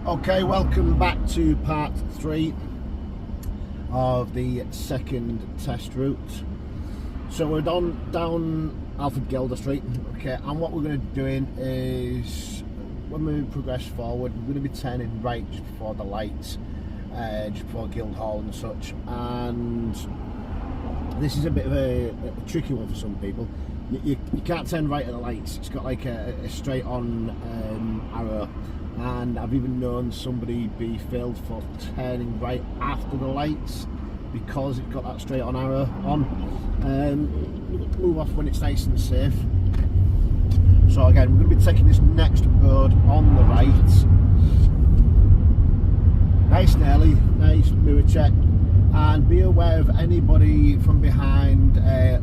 Okay, welcome back to part 3 of the second test route. So we're down Alfred Gelder Street, okay, and what we're going to be doing is, when we progress forward, we're going to be turning right just before the lights, just before Guildhall and such, and this is a bit of a tricky one for some people. You can't turn right at the lights. It's got like a straight on arrow, and I've even known somebody be failed for turning right after the lights because it's got that straight on arrow on. Move off when it's nice and safe. So again, we're going to be taking this next road on the right, nice and early, nice mirror check, and be aware of anybody from behind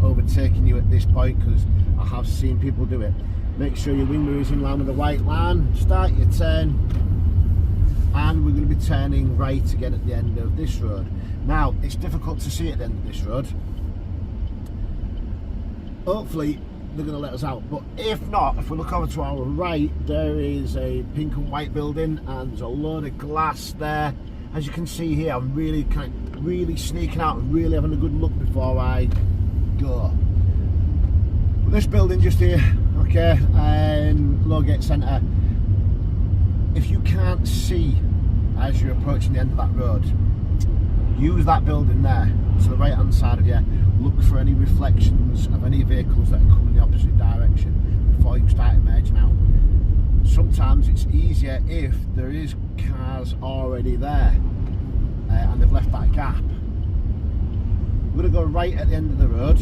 overtaking you at this point, because I have seen people do it. Make sure your wing mirror is in line with the white line, start your turn, and we're going to be turning right again at the end of this road. Now, it's difficult to see at the end of this road. Hopefully they're going to let us out, but if not, if we look over to our right, there is a pink and white building and there's a load of glass there. As you can see here, I'm really sneaking out and really having a good look before I go. But this building just here, okay, Lowgate Centre, if you can't see as you're approaching the end of that road, use that building there to the right hand side of you. Look for any reflections of any vehicles that are coming the opposite direction before you start emerging out. Sometimes it's easier if there is cars already there and they've left that gap. We're going to go right at the end of the road.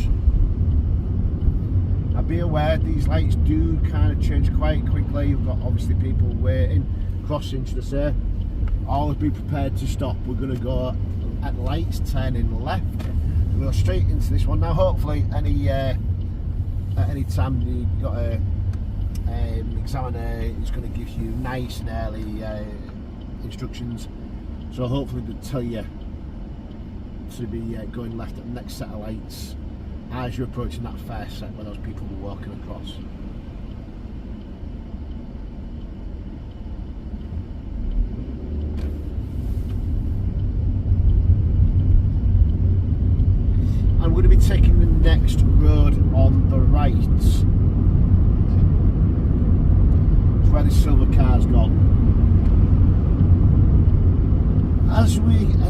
Now be aware, these lights do kind of change quite quickly. You've got obviously people waiting, crossing, should I say. Always be prepared to stop. We're going to go at lights, turning left. We'll go straight into this one. Now hopefully at any time you've got an examiner is going to give you nice and early instructions. So hopefully they'll tell you to be going left at the next set of lights as you're approaching that first set where those people were walking across. And we're going to be taking the next road on the right. It's where the silver car's gone. As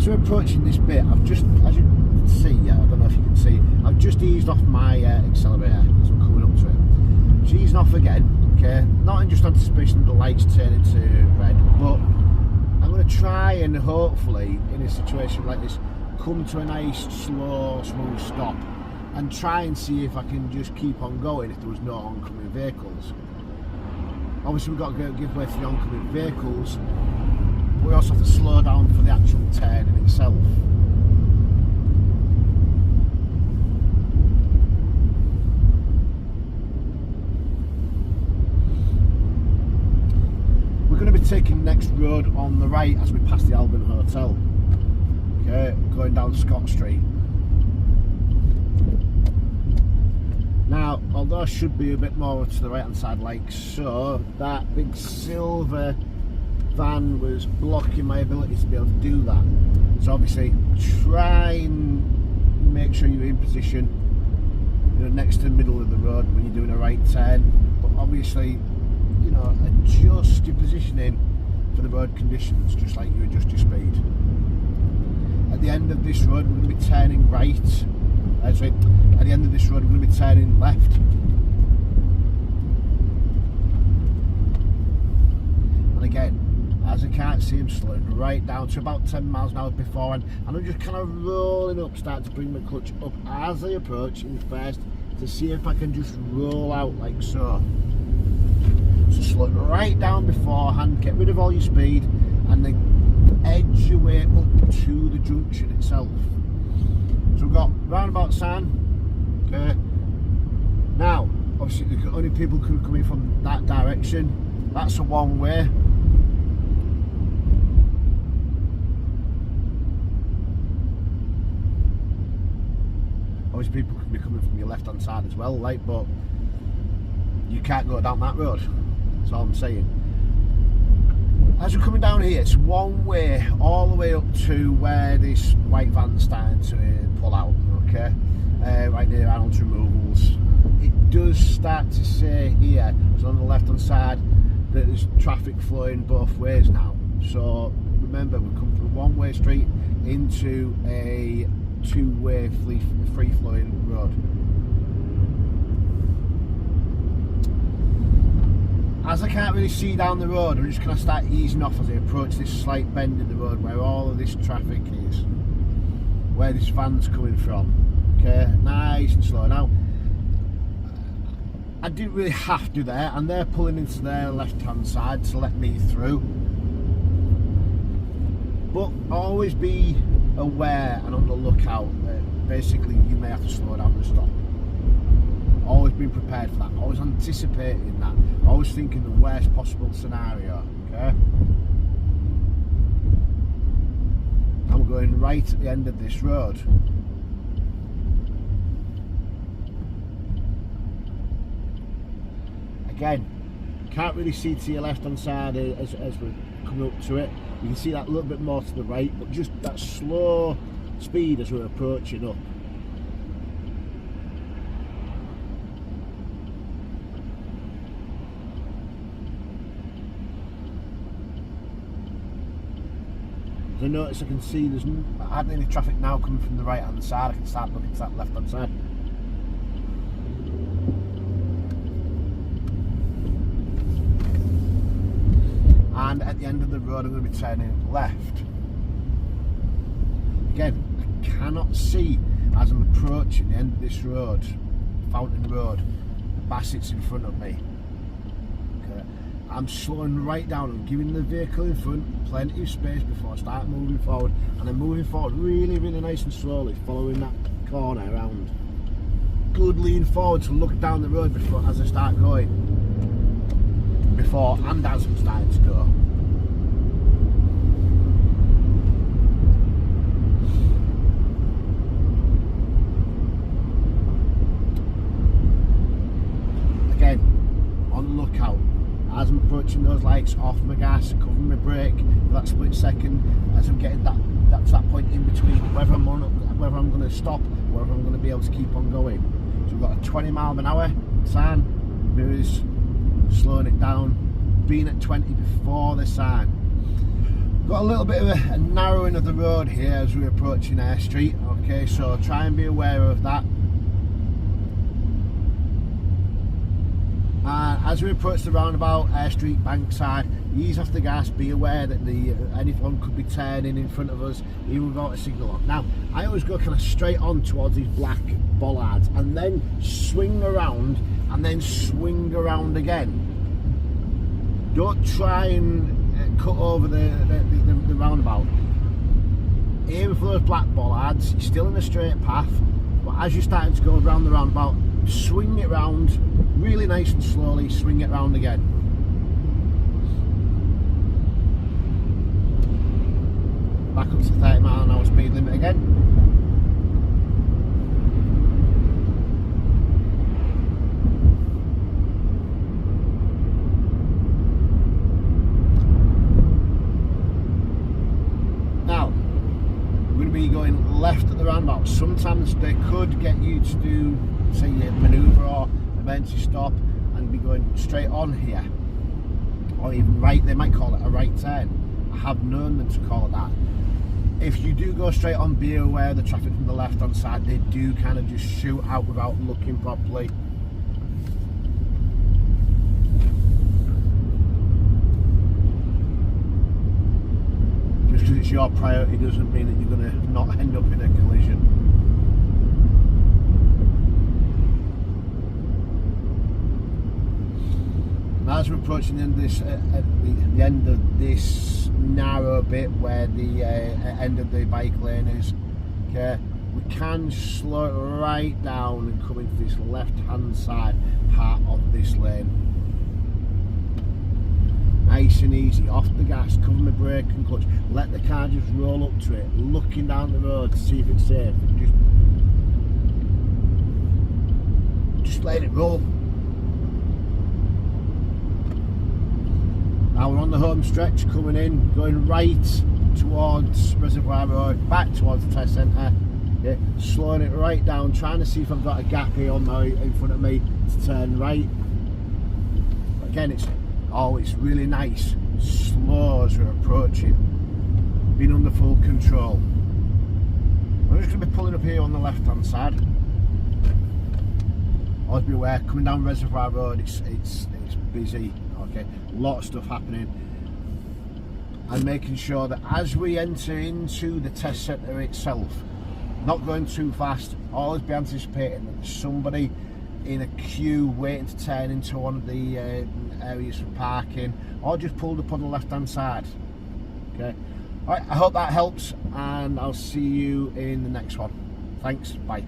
we're approaching this bit, I've just, as you can see, I don't know if you can see, I've just eased off my accelerator as I'm coming up to it. Just easing off again, okay? Not in just anticipation of the lights turning to red, but I'm going to try and hopefully, in a situation like this, come to a nice, slow, smooth stop and try and see if I can just keep on going if there was no oncoming vehicles. Obviously we've got to give way to the oncoming vehicles. We also have to slow down for the actual turn in itself. We're going to be taking the next road on the right as we pass the Albion Hotel. Okay, going down Scott Street. Now, although I should be a bit more to the right hand side like so, that big silver van was blocking my ability to be able to do that. So obviously try and make sure you're in position, you know, next to the middle of the road when you're doing a right turn, but obviously, you know, adjust your positioning for the road conditions just like you adjust your speed. At the end of this road we're going to be turning right, at the end of this road we're going to be turning left. And again, as I can't see him, slowing right down to about 10 miles an hour beforehand, and I'm just kind of rolling up, starting to bring my clutch up as I approach in first to see if I can just roll out like so. So slow right down beforehand, get rid of all your speed, and then edge your way up to the junction itself. So we've got roundabout sign, okay. Now, obviously the only people who are coming from that direction, that's a one way. Obviously people can be coming from your left hand side as well, like, but you can't go down that road. That's all I'm saying. As we're coming down here, it's one way all the way up to where this white van's starting to pull out, okay? Right near Arnold's Removals. It does start to say here, so on the left hand side, that there's traffic flowing both ways now. So remember, we've come from a one-way street into a two-way free-flowing road. As I can't really see down the road, I'm just going to start easing off as I approach this slight bend in the road where all of this traffic is, where this van's coming from. Okay, nice and slow. Now, I didn't really have to there, and they're pulling into their left-hand side to let me through. But always be aware and on the lookout that basically you may have to slow down and stop. Always being prepared for that, always anticipating that, always thinking the worst possible scenario, okay? And we're going right at the end of this road. Again, can't really see to your left hand side as we're coming up to it. You can see that a little bit more to the right, but just that slow speed as we're approaching up. I notice I can see there's hardly any traffic now coming from the right hand side. I can start looking to that left hand side. And at the end of the road I'm going to be turning left. Again, I cannot see as I'm approaching the end of this road, Fountain Road, the Bassett's in front of me. Okay. I'm slowing right down and giving the vehicle in front plenty of space before I start moving forward, and I'm moving forward really nice and slowly, following that corner around. Good lean forward to look down the road before as I start going. Before and as I'm starting to go. Again, on the lookout. As I'm approaching those lights, off my gas, covering my brake for that split second, as I'm getting that point in between, whether I'm going to stop, whether I'm going to be able to keep on going. So we've got a 20 mile an hour sign, mirrors, slowing it down, being at 20 before the sign. Got a little bit of a narrowing of the road here as we're approaching Air Street, okay, so try and be aware of that. As we approach the roundabout, Air Street, Bankside, ease off the gas, be aware that anyone could be turning in front of us even without a signal on. Now, I always go kind of straight on towards these black bollards and then swing around and then swing around again. Don't try and cut over the roundabout. Aim for those black bollards, you're still in a straight path, but as you're starting to go around the roundabout, swing it round really nice and slowly, swing it round again. Back up to 30 mile an hour speed limit again. Now, we're going to be going left at the roundabout. Sometimes they could get you to do, say, a manoeuvre or emergency stop and be going straight on here, or even right. They might call it a right turn. I have known them to call it that. If you do go straight on, be aware of the traffic from the left hand side. They do kind of just shoot out without looking properly. Just because it's your priority doesn't mean that you're going to not end up in a collision. As we're approaching the end of this, the end of this narrow bit where the end of the bike lane is, okay, we can slow it right down and come into this left-hand side part of this lane. Nice and easy, off the gas, cover my brake and clutch, let the car just roll up to it, looking down the road to see if it's safe, just let it roll. Now we're on the home stretch coming in, going right towards Reservoir Road, back towards the test centre. Yeah, slowing it right down, trying to see if I've got a gap here on my in front of me to turn right. But again, it's really nice, slow as we're approaching, being under full control. I'm just going to be pulling up here on the left hand side. Always be aware, coming down Reservoir Road, it's busy. Okay, a lot of stuff happening, and making sure that as we enter into the test centre itself, not going too fast, always be anticipating that there's somebody in a queue waiting to turn into one of the areas for parking, or just pulled up on the left hand side. Okay, alright, I hope that helps, and I'll see you in the next one. Thanks, bye.